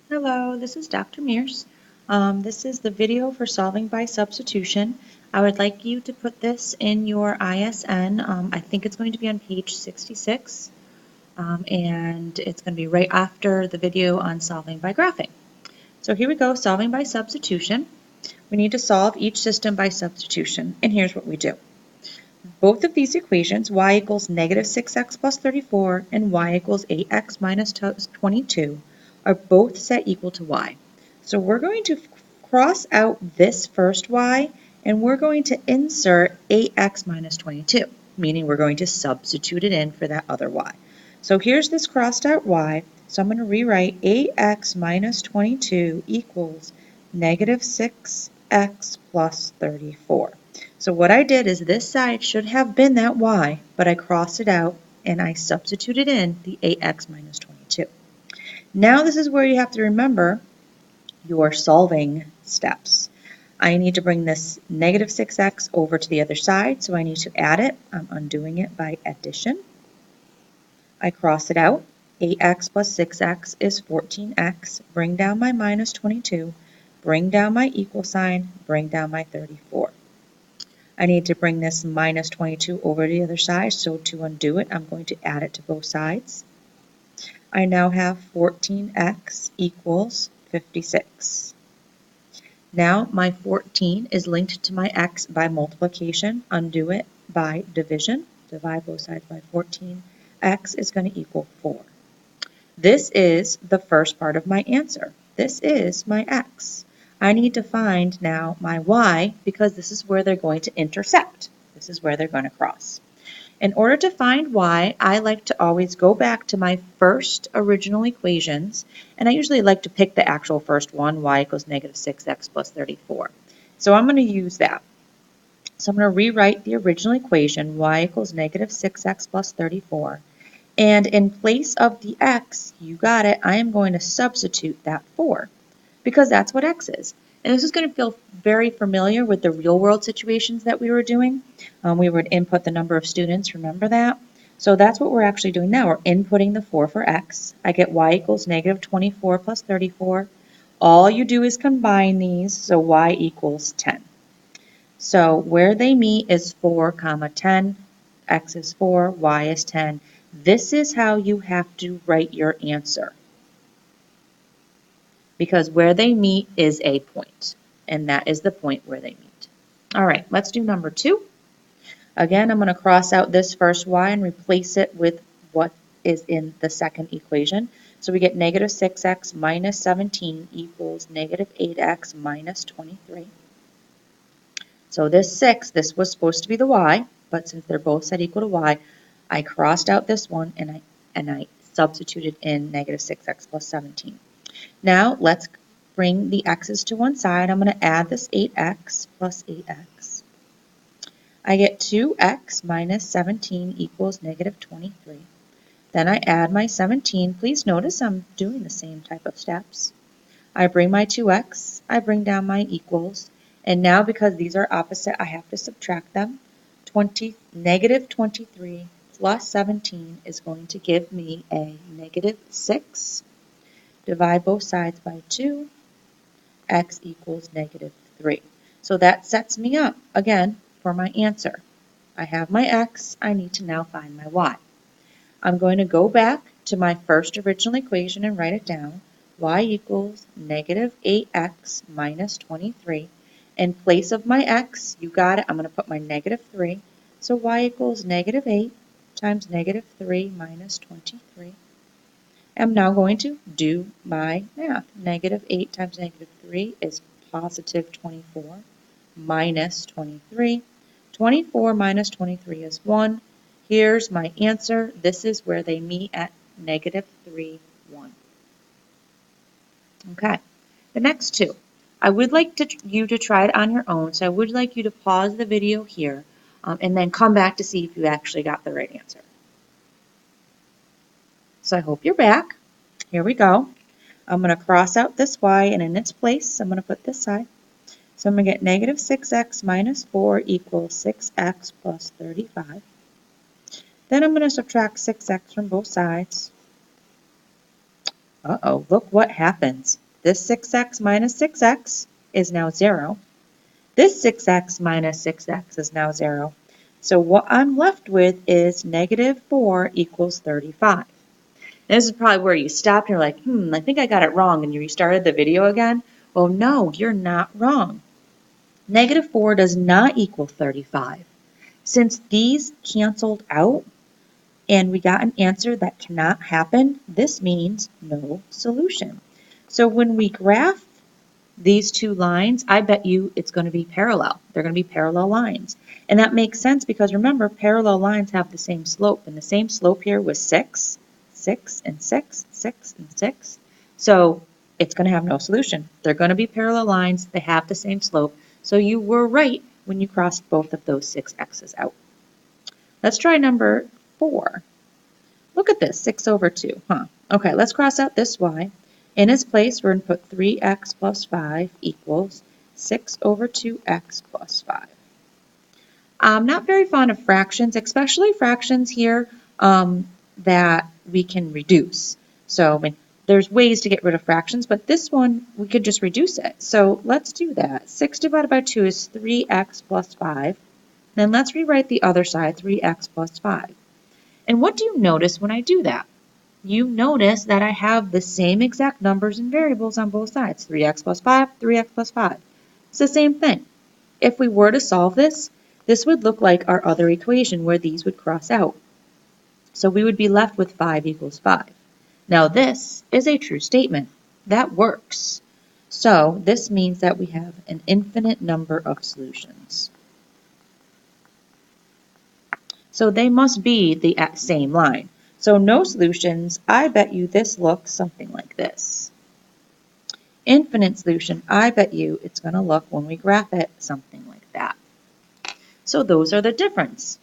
Hello, this is Dr. Mears. This is the video for solving by substitution. I would like you to put this in your ISN. I think it's going to be on page 66, and it's going to be right after the video on solving by graphing. So here we go, solving by substitution. We need to solve each system by substitution, and here's what we do. Both of these equations, y equals negative 6x plus 34 and y equals 8x minus 22, are both set equal to y. So we're going to cross out this first y, and we're going to insert 8x minus 22, meaning we're going to substitute it in for that other y. So here's this crossed out y, so I'm going to rewrite 8x minus 22 equals negative 6x plus 34. So what I did is this side should have been that y, but I crossed it out and I substituted in the 8x minus 22. Now this is where you have to remember your solving steps. I need to bring this negative 6x over to the other side, so I need to add it. I'm undoing it by addition. I cross it out. 8x plus 6x is 14x. Bring down my minus 22. Bring down my equal sign. Bring down my 34. I need to bring this minus 22 over to the other side, so to undo it, I'm going to add it to both sides. I now have 14x equals 56. Now my 14 is linked to my x by multiplication. Undo it by division. Divide both sides by 14. X is going to equal 4. This is the first part of my answer. This is my x. I need to find now my y because this is where they're going to intersect. This is where they're going to cross. In order to find y, I like to always go back to my first original equations, and I usually like to pick the actual first one, y equals negative 6x plus 34. So I'm going to use that. So I'm going to rewrite the original equation, y equals negative 6x plus 34. And in place of the x, you got it, I am going to substitute that 4 because that's what x is. And this is going to feel very familiar with the real world situations that we were doing. We would input the number of students, remember that? So that's what we're actually doing now. We're inputting the 4 for x. I get y equals negative 24 plus 34. All you do is combine these, so y equals 10. So where they meet is 4 comma 10. X is 4, y is 10. This is how you have to write your answer, because where they meet is a point, and that is the point where they meet. All right, let's do number 2. Again, I'm going to cross out this first y and replace it with what is in the second equation. So we get negative 6x minus 17 equals negative 8x minus 23. So this 6, this was supposed to be the y, but since they're both set equal to y, I crossed out this one and I substituted in negative 6x plus 17. Now let's bring the x's to one side. I'm going to add this 8x plus 8x. I get 2x minus 17 equals negative 23. Then I add my 17. Please notice I'm doing the same type of steps. I bring my 2x, I bring down my equals, and now because these are opposite, I have to subtract them. Negative 23 plus 17 is going to give me a negative 6. Divide both sides by 2. X equals negative 3. So that sets me up, again, for my answer. I have my x. I need to now find my y. I'm going to go back to my first original equation and write it down. Y equals negative 8x minus 23. In place of my x, you got it, I'm going to put my negative 3. So y equals negative 8 times negative 3 minus 23. I'm now going to do my math. Negative 8 times negative 3 is positive 24 minus 23. 24 minus 23 is 1. Here's my answer. This is where they meet at negative 3, 1. Okay, the next two. I would like you to try it on your own, so I would like you to pause the video here and then come back to see if you actually got the right answer. So I hope you're back. Here we go. I'm going to cross out this y, and in its place, I'm going to put this side. So I'm going to get negative 6x minus 4 equals 6x plus 35. Then I'm going to subtract 6x from both sides. Uh-oh, look what happens. This 6x minus 6x is now 0. This 6x minus 6x is now 0. So what I'm left with is negative 4 equals 35. This is probably where you stopped and you're like, I think I got it wrong, and you restarted the video again. Well, no, you're not wrong. Negative 4 does not equal 35. Since these canceled out and we got an answer that cannot happen, this means no solution. So when we graph these two lines, I bet you it's going to be parallel. They're going to be parallel lines. And that makes sense because remember, parallel lines have the same slope. And the same slope here was 6, 6, and 6, 6, and 6. So it's going to have no solution. They're going to be parallel lines. They have the same slope. So you were right when you crossed both of those 6x's out. Let's try number 4. Look at this, 6 over 2. Okay, let's cross out this y. In its place, we're going to put 3x plus 5 equals 6 over 2x plus 5. I'm not very fond of fractions, especially fractions here that we can reduce. So there's ways to get rid of fractions, but this one, we could just reduce it. So let's do that. 6 divided by 2 is 3x plus 5. Then let's rewrite the other side, 3x plus 5. And what do you notice when I do that? You notice that I have the same exact numbers and variables on both sides. 3x plus 5, 3x plus 5. It's the same thing. If we were to solve this, this would look like our other equation where these would cross out. So we would be left with 5 equals 5. Now this is a true statement. That works. So this means that we have an infinite number of solutions. So they must be the same line. So no solutions, I bet you this looks something like this. Infinite solution, I bet you it's going to look, when we graph it, something like that. So those are the difference.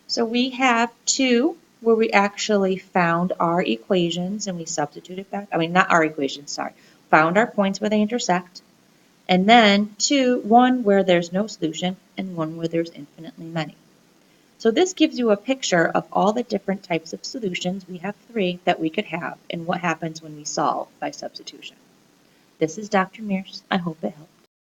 So we have 2 where we actually found our equations and we substituted back. Not our equations, sorry. Found our points where they intersect. And then 1 where there's no solution and 1 where there's infinitely many. So this gives you a picture of all the different types of solutions. We have 3 that we could have and what happens when we solve by substitution. This is Dr. Mears. I hope it helped.